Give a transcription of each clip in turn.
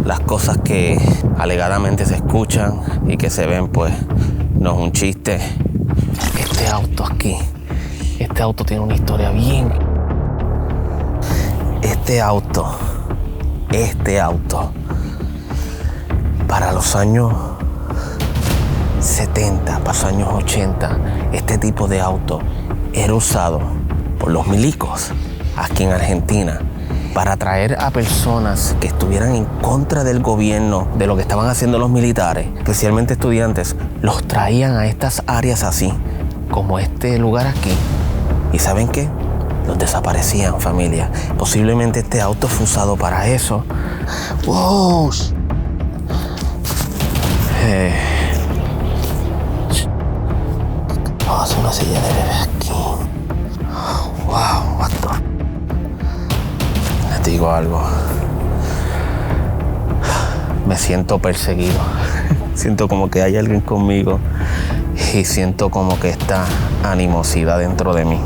las cosas que alegadamente se escuchan y que se ven, pues no es un chiste. Este auto aquí, este auto tiene una historia bien. Este auto, para los años 70, para los años 80, este tipo de auto era usado por los milicos aquí en Argentina para atraer a personas que estuvieran en contra del gobierno, de lo que estaban haciendo los militares, especialmente estudiantes. Los traían a estas áreas así, como este lugar aquí. ¿Y saben qué? Los desaparecían, familia. Posiblemente este auto fue usado para eso. ¡Wow! Vamos a hacer una silla de bebé aquí. ¡Wow! What the... Les digo algo. Me siento perseguido. Siento como que hay alguien conmigo. Y siento como que esta animosidad dentro de mí.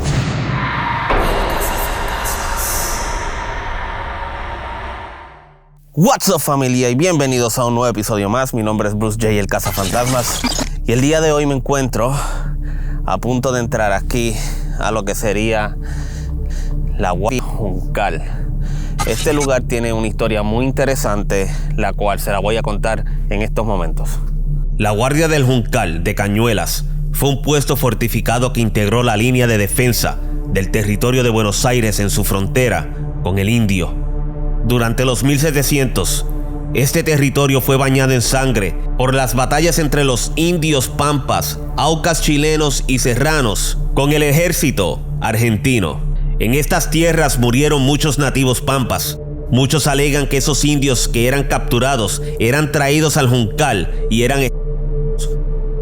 What's up, familia, y bienvenidos a un nuevo episodio más. Mi nombre es Bruce J, el Cazafantasmas, y el día de hoy me encuentro a punto de entrar aquí a lo que sería la Guardia Juncal. Este lugar tiene una historia muy interesante, la cual se la voy a contar en estos momentos. La Guardia del Juncal de Cañuelas fue un puesto fortificado que integró la línea de defensa del territorio de Buenos Aires en su frontera con el Indio. Durante los 1700, este territorio fue bañado en sangre por las batallas entre los indios pampas, aucas chilenos y serranos con el ejército argentino. En estas tierras murieron muchos nativos pampas. Muchos alegan que esos indios que eran capturados eran traídos al Juncal y eran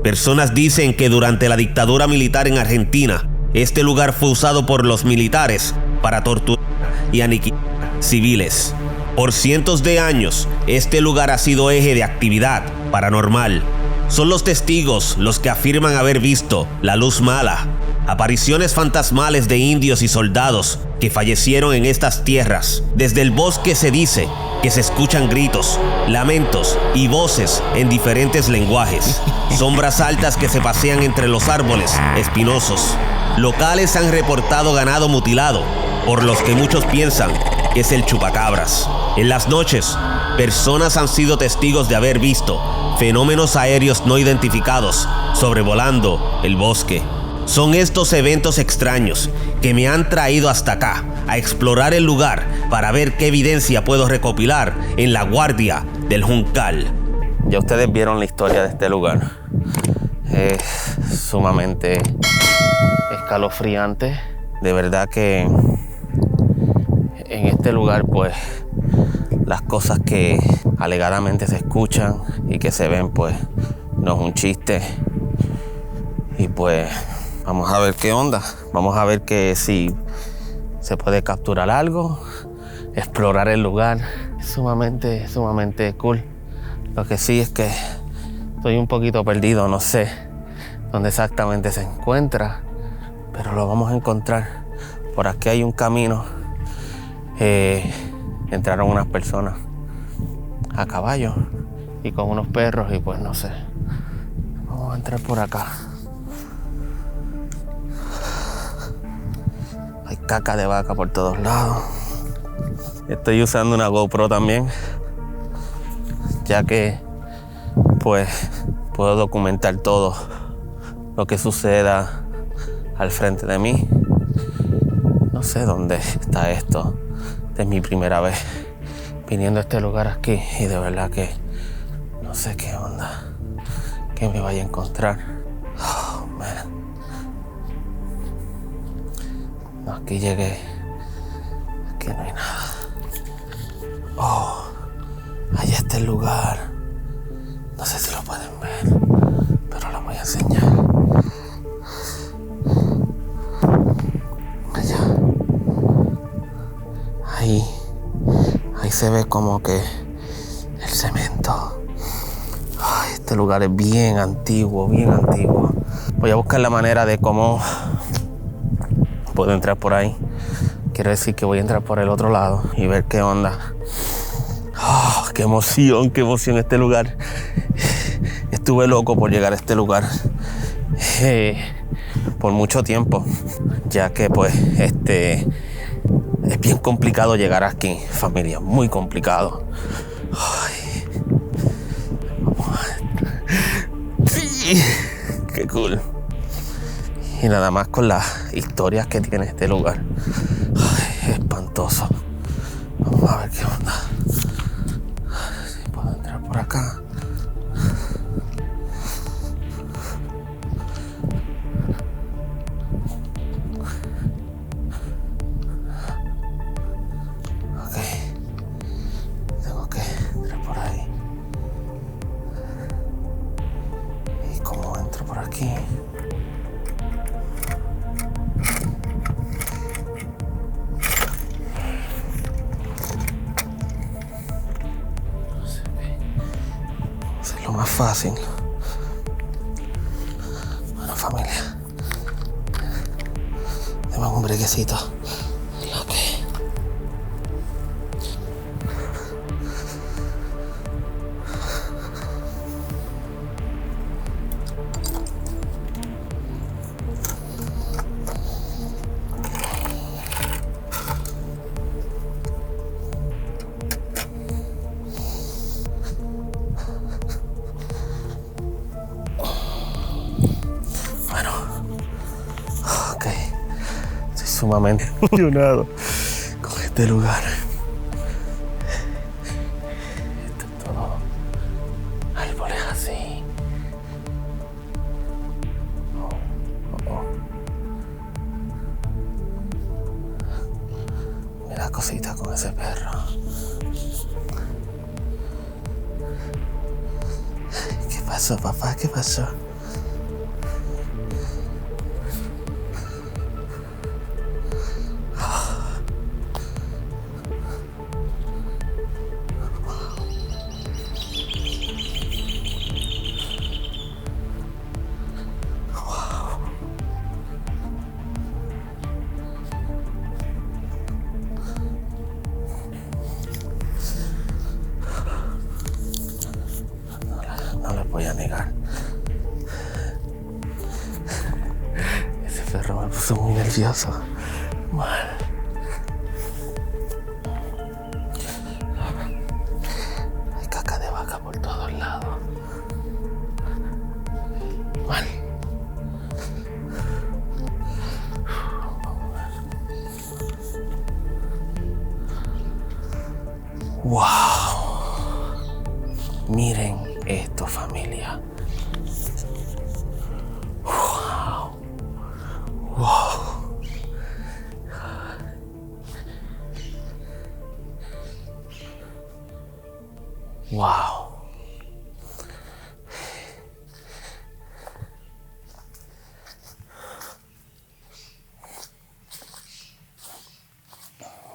personas dicen que durante la dictadura militar en Argentina, este lugar fue usado por los militares para torturar y aniquilar civiles. Por cientos de años, este lugar ha sido eje de actividad paranormal. Son los testigos los que afirman haber visto la luz mala, apariciones fantasmales de indios y soldados que fallecieron en estas tierras. Desde el bosque se dice que se escuchan gritos, lamentos y voces en diferentes lenguajes. Sombras altas que se pasean entre los árboles espinosos. Locales han reportado ganado mutilado, por los que muchos piensan que es el chupacabras. En las noches, personas han sido testigos de haber visto fenómenos aéreos no identificados sobrevolando el bosque. Son estos eventos extraños que me han traído hasta acá a explorar el lugar para ver qué evidencia puedo recopilar en la Guardia del Juncal. Ya ustedes vieron la historia de este lugar. Es sumamente escalofriante. De verdad que en este lugar, pues, las cosas que alegadamente se escuchan y que se ven, pues, no es un chiste. Y pues, vamos a ver qué onda. Vamos a ver que si se puede capturar algo, explorar el lugar. Es sumamente cool. Lo que sí es que estoy un poquito perdido, no sé dónde exactamente se encuentra, pero lo vamos a encontrar. Por aquí hay un camino. Entraron unas personas a caballo y con unos perros y pues no sé. Vamos a entrar por acá. Hay caca de vaca por todos lados. Estoy usando una GoPro también, ya que pues puedo documentar todo lo que suceda al frente de mí. No sé dónde está esto. Esta es mi primera vez viniendo a este lugar aquí y de verdad que no sé qué onda, qué me vaya a encontrar. Oh, man. No, aquí llegué. Aquí no hay nada. Oh, allá está el lugar. No sé si lo pueden ver, pero lo voy a enseñar. Allá. Ahí se ve como que el cemento. Ay, este lugar es bien antiguo, bien antiguo. Voy a buscar la manera de cómo puedo entrar por ahí. Quiero decir que voy a entrar por el otro lado y ver qué onda. Oh, qué emoción este lugar. Estuve loco por llegar a este lugar por mucho tiempo, ya que pues es bien complicado llegar aquí, familia, muy complicado. Ay. Sí, qué cool. Y nada más con las historias que tiene este lugar. Ay, espantoso. Vamos a ver qué onda. Si puedo entrar por acá. Ok. Tengo que entrar por ahí. ¿Y cómo entro por aquí? Es lo más fácil. Bueno, familia, dame un brequecito. Ok. Bueno, ok. Estoy sumamente emocionado con este lugar. Esto es todo árboles así. Mira cosita con ese perro. ¿Qué pasó, papá? ¿Qué pasó? No les voy a negar. Ese perro me puso muy nervioso. Mal. Hay caca de vaca por todos lados. Mal. Wow. Miren esto, familia. Wow. Wow. Wow.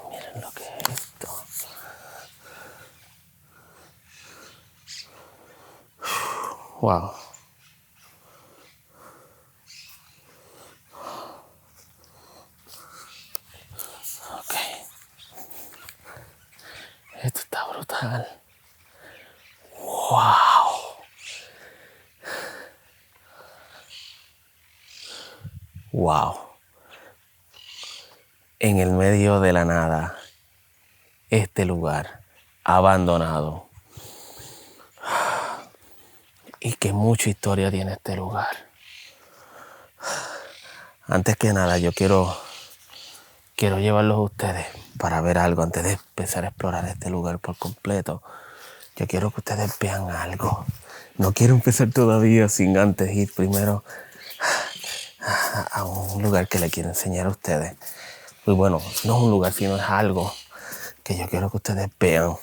Miren lo que es esto. Wow. Ok. Esto está brutal. Wow. Wow. En el medio de la nada, este lugar abandonado. Y que mucha historia tiene este lugar. Antes que nada, yo quiero llevarlos a ustedes para ver algo antes de empezar a explorar este lugar por completo. Yo quiero que ustedes vean algo. No quiero empezar todavía sin antes ir primero a un lugar que le quiero enseñar a ustedes. Y bueno, no es un lugar, sino es algo que yo quiero que ustedes vean.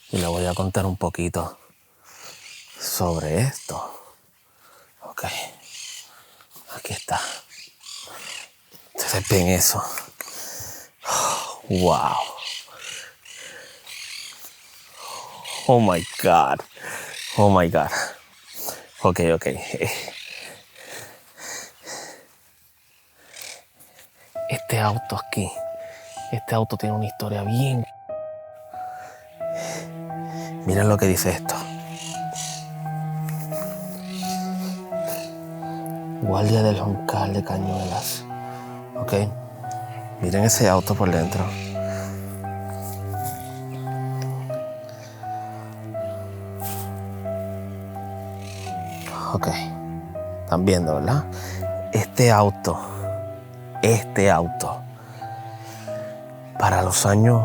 Y les voy a contar un poquito sobre esto. Ok. Aquí está. Ustedes ven eso. Wow. Oh my God. Oh my God. Ok. Este auto aquí Este auto tiene una historia bien. Miren lo que dice esto. Guardia del Juncal de Cañuelas. Ok. Miren ese auto por dentro. Ok. Están viendo, ¿verdad? Este auto, para los años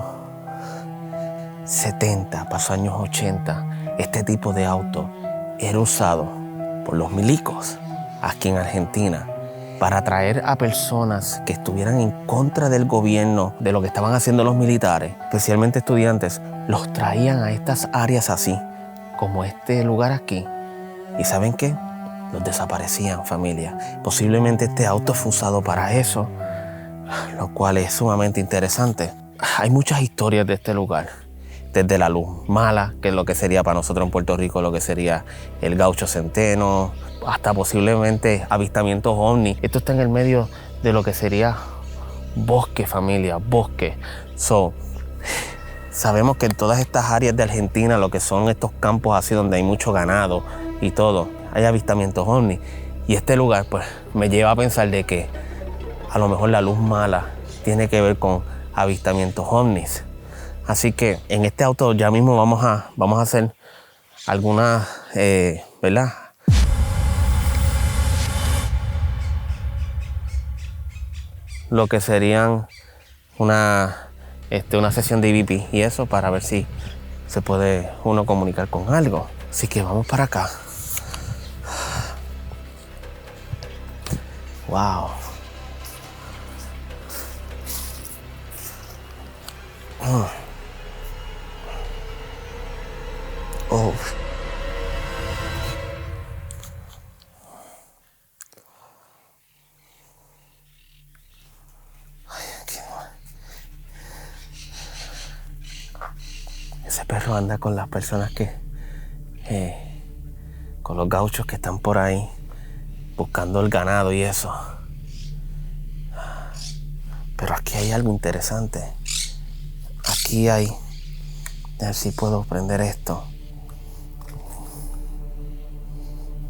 70, para los años 80, este tipo de auto era usado por los milicos aquí en Argentina para atraer a personas que estuvieran en contra del gobierno, de lo que estaban haciendo los militares, especialmente estudiantes. Los traían a estas áreas así, como este lugar aquí. ¿Y saben qué? Los desaparecían, familia. Posiblemente este auto fue usado para eso, lo cual es sumamente interesante. Hay muchas historias de este lugar. Desde la luz mala, que es lo que sería para nosotros en Puerto Rico, lo que sería el Gaucho Centeno, hasta posiblemente avistamientos ovni. Esto está en el medio de lo que sería bosque, familia, bosque. Sabemos que en todas estas áreas de Argentina, lo que son estos campos así donde hay mucho ganado y todo, hay avistamientos ovni. Y este lugar pues me lleva a pensar de que a lo mejor la luz mala tiene que ver con avistamientos ovnis. Así que en este auto ya mismo vamos a hacer algunas, ¿verdad? Lo que serían una sesión de EVP y eso para ver si se puede uno comunicar con algo. Así que vamos para acá. Wow. Oh. Ese perro anda con las personas con los gauchos que están por ahí buscando el ganado y eso. Pero aquí hay algo interesante. Aquí hay, a ver si puedo prender esto.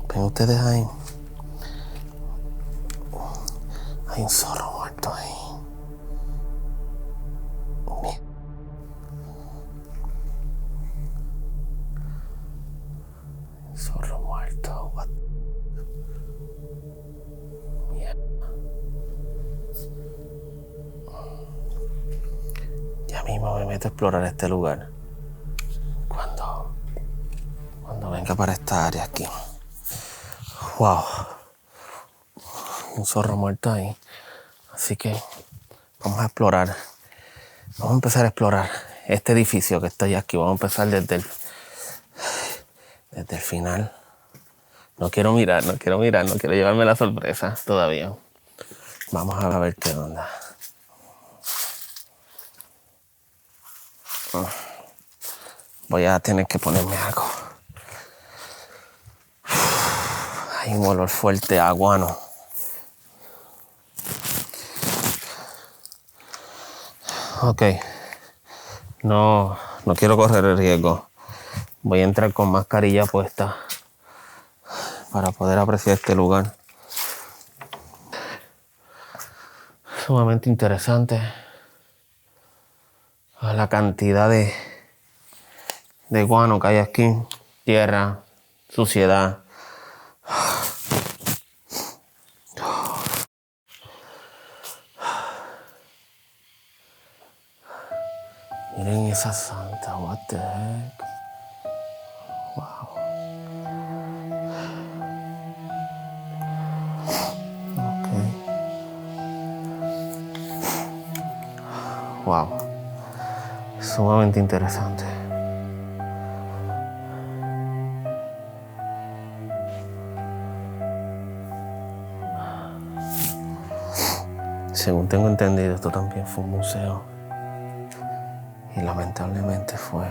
Ven ustedes ahí. Hay un zorro muerto ahí. Zorro muerto. What? Ya mismo me meto a explorar este lugar. Cuando venga para esta área aquí. Wow. Un zorro muerto ahí. Así que vamos a explorar. Vamos a empezar a explorar este edificio que está aquí. Vamos a empezar desde el final. No quiero mirar, no quiero llevarme la sorpresa todavía. Vamos a ver qué onda. Voy a tener que ponerme algo. Hay un olor fuerte a guano. Ok. No quiero correr el riesgo. Voy a entrar con mascarilla puesta para poder apreciar este lugar. Sumamente interesante. La cantidad de guano que hay aquí. Tierra, suciedad. Miren esa santa, what the heck. Wow. Ok. Wow. Sumamente interesante. Según tengo entendido, esto también fue un museo. Y lamentablemente fue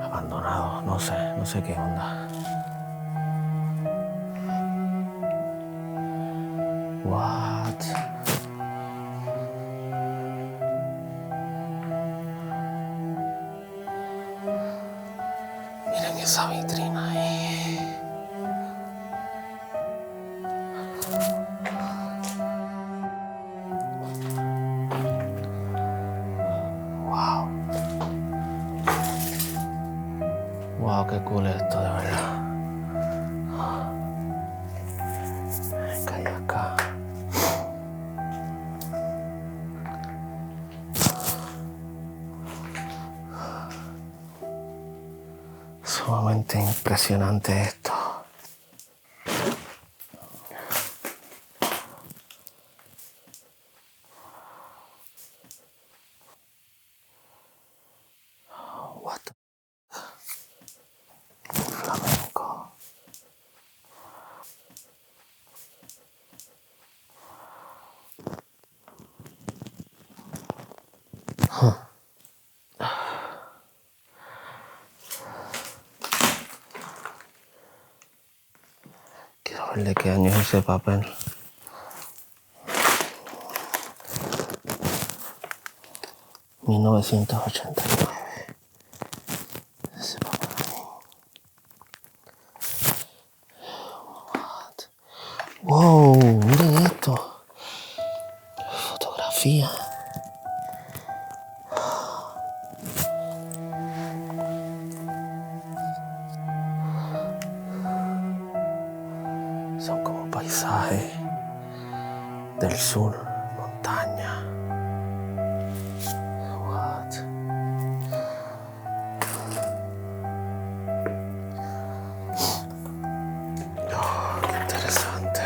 abandonado. No sé qué onda. What? esa vitrina ahí. Wow. Wow, qué cool es esto, de verdad. ¿Qué hay acá? Sumamente impresionante esto. What the... Flamenco. Quiero ver de qué año es ese papel. ...1989. Ese papel ahí. What? Wow, miren esto. Fotografía. Son como paisajes del sur, montaña. What? Oh, qué interesante.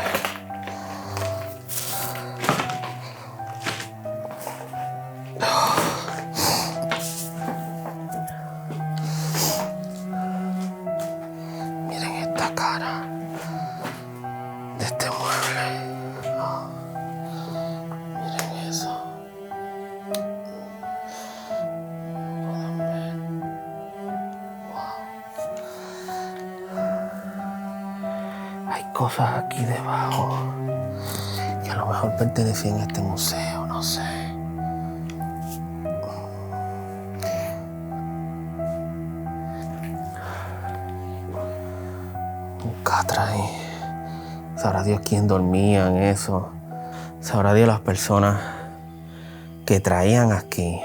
Miren esta cara de este mueble. Oh, miren eso. Pueden ver. Wow. Hay cosas aquí debajo que a lo mejor pertenecían a este museo, no sé. Un catra ahí. Sabrá Dios quién dormía en eso. Sabrá Dios las personas que traían aquí,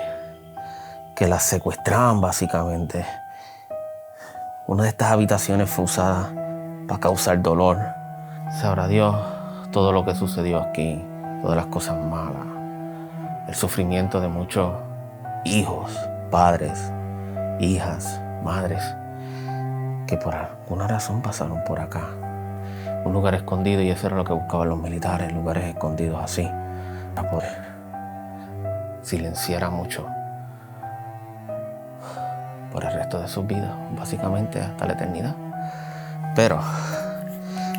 que las secuestraban básicamente. Una de estas habitaciones fue usada para causar dolor. Sabrá Dios todo lo que sucedió aquí, todas las cosas malas, el sufrimiento de muchos hijos, padres, hijas, madres, que por alguna razón pasaron por acá. Un lugar escondido, y eso era lo que buscaban los militares, lugares escondidos así, para poder silenciar a muchos por el resto de sus vidas, básicamente hasta la eternidad. Pero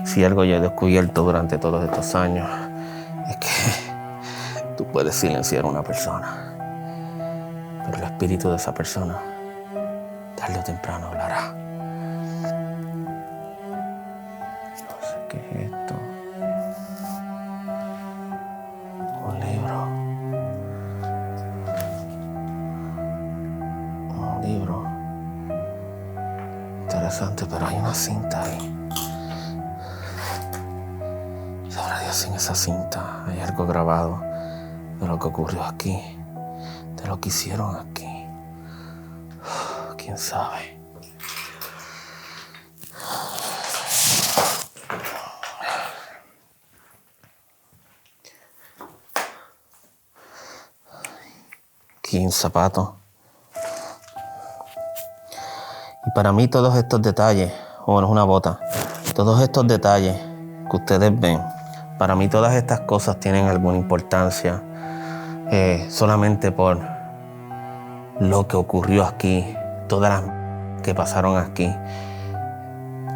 si algo yo he descubierto durante todos estos años es que tú puedes silenciar a una persona, pero el espíritu de esa persona tarde o temprano hablará. No sé qué es esto. Un libro. Un libro. Interesante, pero hay una cinta ahí. Sabrá Dios, en esa cinta hay algo grabado de lo que ocurrió aquí, de lo que hicieron aquí. ¿Quién sabe? Aquí un zapato. Y para mí todos estos detalles, bueno, es una bota, todos estos detalles que ustedes ven, para mí todas estas cosas tienen alguna importancia solamente por lo que ocurrió aquí, todas las que pasaron aquí.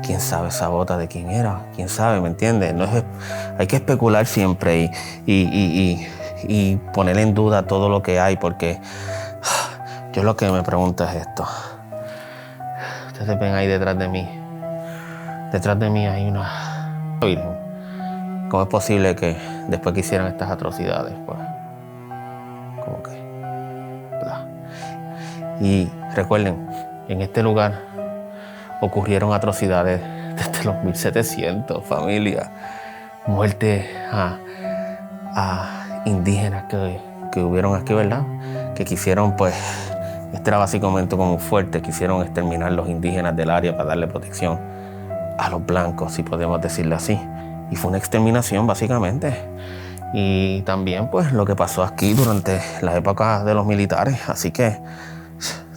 ¿Quién sabe esa bota de quién era? ¿Quién sabe? ¿Me entiendes? No es, hay que especular siempre y poner en duda todo lo que hay, porque yo lo que me pregunto es esto. Ustedes ven ahí detrás de mí. Detrás de mí hay una virgen. ¿Cómo es posible que después que hicieran estas atrocidades, pues, como que, ¿verdad? Y recuerden, en este lugar ocurrieron atrocidades desde los 1700, familia. Muerte a indígenas que hubieron aquí, ¿verdad? Que quisieron, pues, este era básicamente como fuerte, quisieron exterminar los indígenas del área para darle protección a los blancos, si podemos decirlo así. Y fue una exterminación, básicamente. Y también, pues, lo que pasó aquí durante la época de los militares. Así que,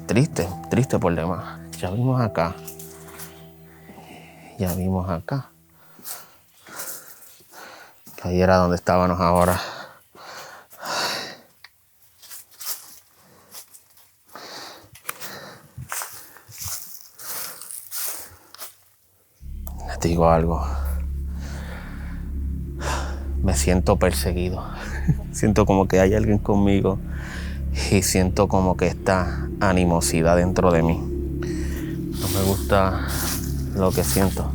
triste por demás. Ya vimos acá. Ahí era donde estábamos ahora. Les digo algo. Me siento perseguido. Siento como que hay alguien conmigo y siento como que esta animosidad dentro de mí. No me gusta lo que siento.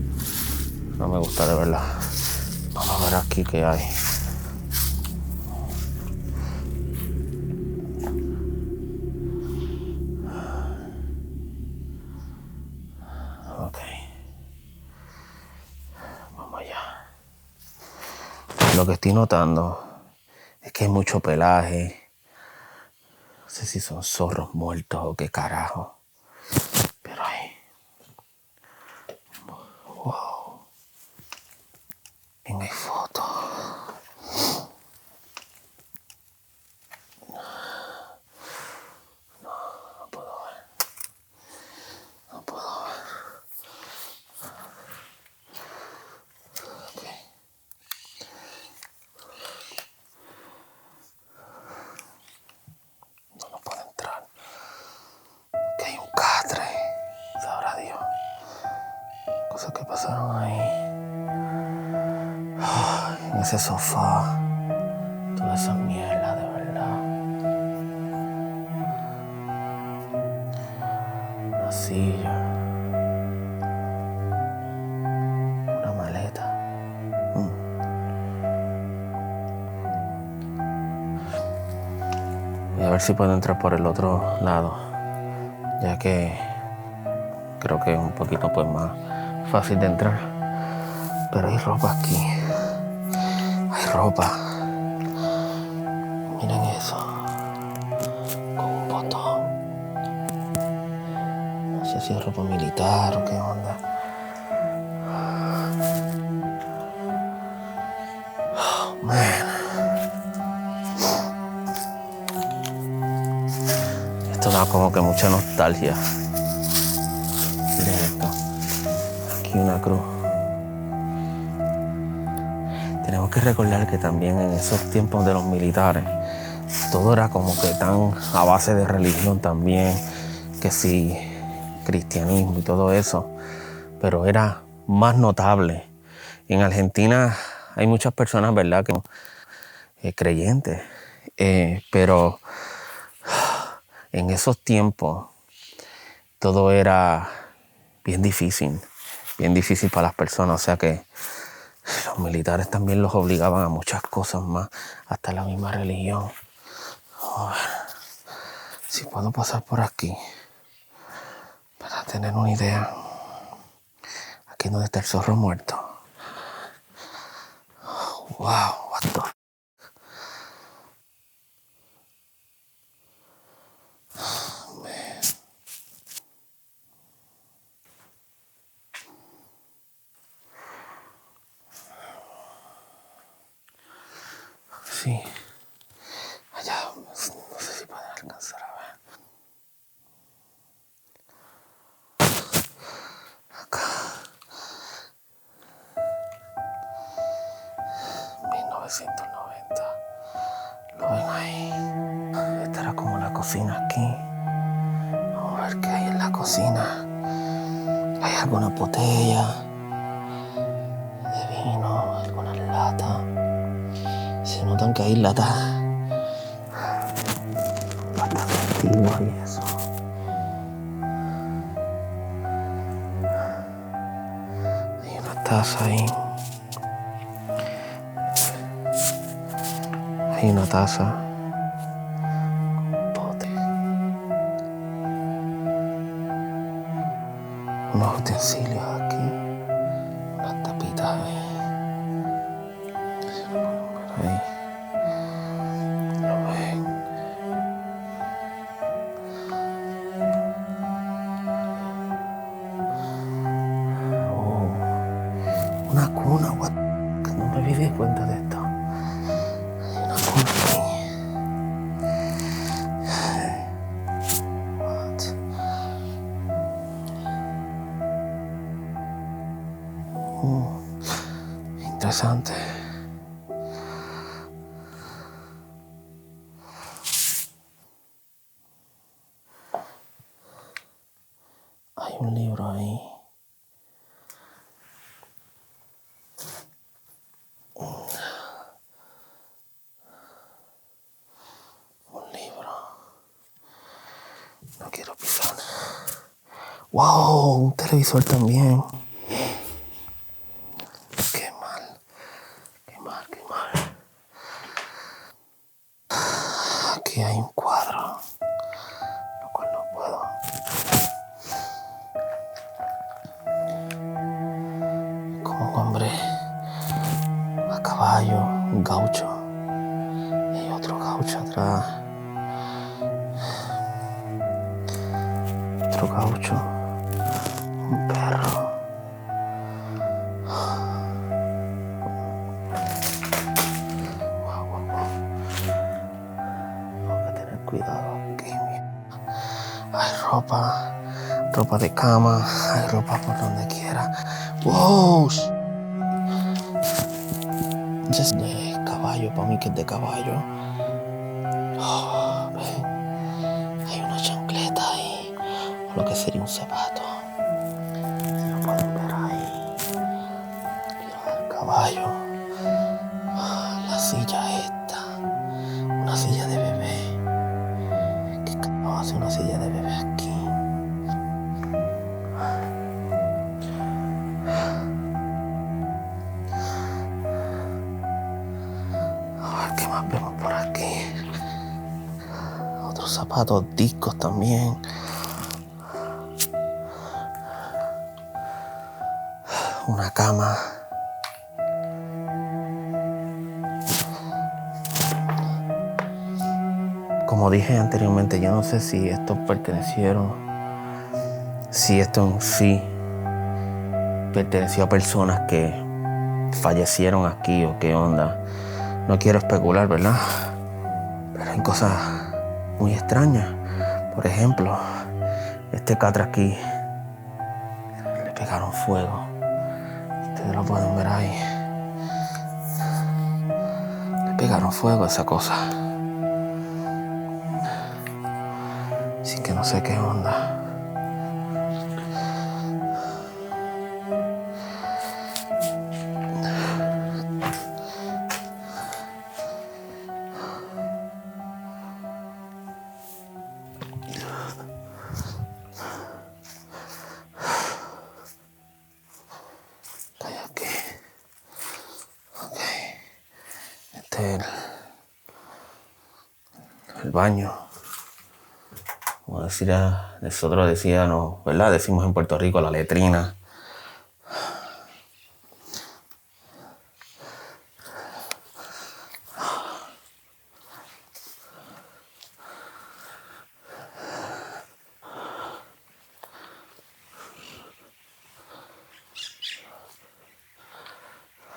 No me gusta de verdad. Vamos a ver aquí qué hay. Ok. Vamos allá. Lo que estoy notando es que hay mucho pelaje. No sé si son zorros muertos o qué carajo. Pero hay. Wow. En mi foto. No puedo ver. Okay. No puedo entrar. Que hay un catre. Sabrá Dios. Cosas que pasaron ahí. Ay, en ese sofá. Toda esa mierda, de verdad. Una silla. Una maleta. Voy a ver si puedo entrar por el otro lado. Ya que creo que es un poquito pues más fácil de entrar. Pero hay ropa aquí. Hay ropa. Miren eso. Con un botón. No sé si es ropa militar o qué onda. Oh, man. Esto da como que mucha nostalgia. Miren esto. Aquí una cruz. Tenemos que recordar que también en esos tiempos de los militares todo era como que tan a base de religión también, que sí, cristianismo y todo eso, pero era más notable. En Argentina hay muchas personas, ¿verdad?, que creyentes, pero en esos tiempos todo era bien difícil para las personas, o sea que los militares también los obligaban a muchas cosas más, hasta la misma religión. A ver si puedo pasar por aquí para tener una idea. Aquí es donde está el zorro muerto. Wow, what the... Sí. Allá, no sé si pueden alcanzar a ver. Acá. 1990. ¿Lo ven ahí? Esta era como la cocina aquí. Vamos a ver qué hay en la cocina. Hay alguna botella de vino, algunas latas. Se notan que hay latas antiguas y eso. Hay una taza ahí. Hay una taza. Un pote. unos utensilios aquí, unas tapitas ahí. Por ahí. Lo ven. Una cuna, what? No me había dado cuenta de esto. Hay una cuna aquí. What? Interesante. Hay un libro ahí. No quiero pisar. ¡Wow! Un televisor también. Qué mal. Qué mal, qué mal. Aquí hay un cuadro, lo cual no puedo. Como un hombre a caballo, un gaucho. Y hay otro gaucho atrás. Otro gaucho, un perro. Wow. Tengo que tener cuidado aquí. Hay ropa de cama, hay ropa por donde quiera. ¡Wow! Es de caballo, para mí que es de caballo. Oh, ven. Hay una chancleta ahí, o lo que sería un zapato. Si lo pueden ver ahí. Mira el caballo. La silla esta. Una silla de bebé. ¿Qué carajo hace una silla de bebé aquí? A ver qué más vemos por aquí. Otros zapatos, discos también. Una cama. Como dije anteriormente, yo no sé si estos pertenecieron, si esto en sí perteneció a personas que fallecieron aquí o qué onda. No quiero especular, ¿verdad? Pero hay cosas muy extrañas. Por ejemplo, este catra aquí le pegaron fuego. Ustedes lo pueden ver ahí. Le pegaron fuego a esa cosa. Así que no sé qué onda. Hay aquí. Ok. Este es el baño. Como decía, nosotros decíamos, ¿verdad? Decimos en Puerto Rico la letrina.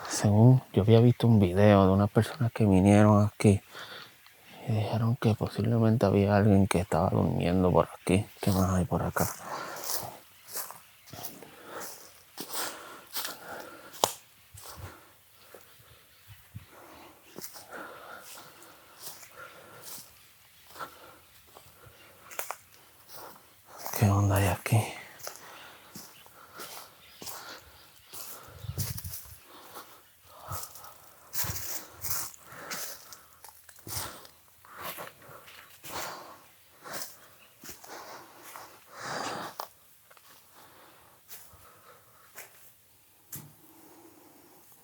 Según yo había visto un video de unas personas que vinieron aquí y dijeron que posiblemente había alguien que estaba durmiendo por aquí. ¿Qué más hay por acá? ¿Qué onda hay aquí?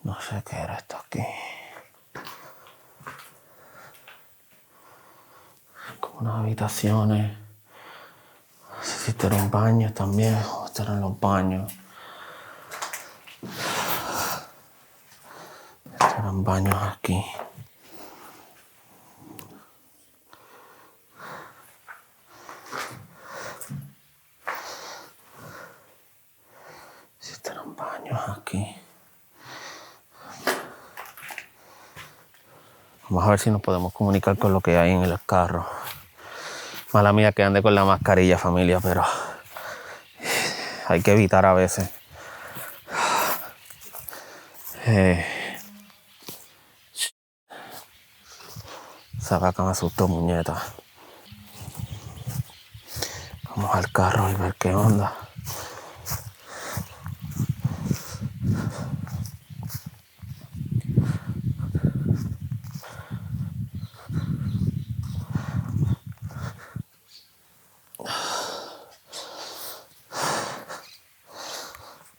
No sé qué era esto aquí. Como unas habitaciones. No sé si esto era un baño también. Estos eran los baños. Estos eran baños aquí. Estos eran baños aquí. Vamos a ver si nos podemos comunicar con lo que hay en el carro. Mala mía que ande con la mascarilla, familia, pero hay que evitar a veces. Esa vaca me asustó, muñeca. Vamos al carro y ver qué onda.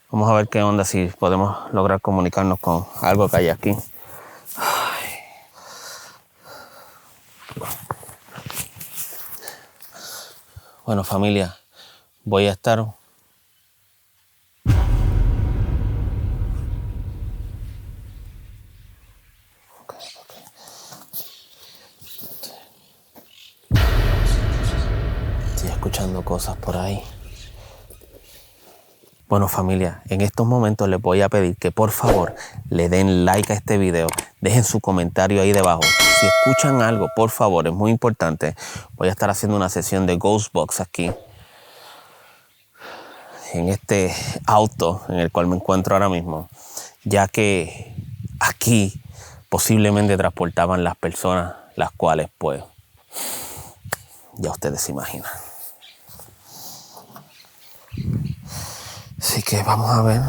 Vamos a ver qué onda, si podemos lograr comunicarnos con algo que hay aquí. Ay. Bueno, familia, voy a estar... Estoy escuchando cosas por ahí. Bueno, familia, en estos momentos les voy a pedir que por favor le den like a este video, dejen su comentario ahí debajo. Si escuchan algo, por favor, es muy importante. Voy a estar haciendo una sesión de Ghostbox aquí, en este auto en el cual me encuentro ahora mismo, ya que aquí posiblemente transportaban las personas, las cuales pues ya ustedes se imaginan. Así que vamos a ver.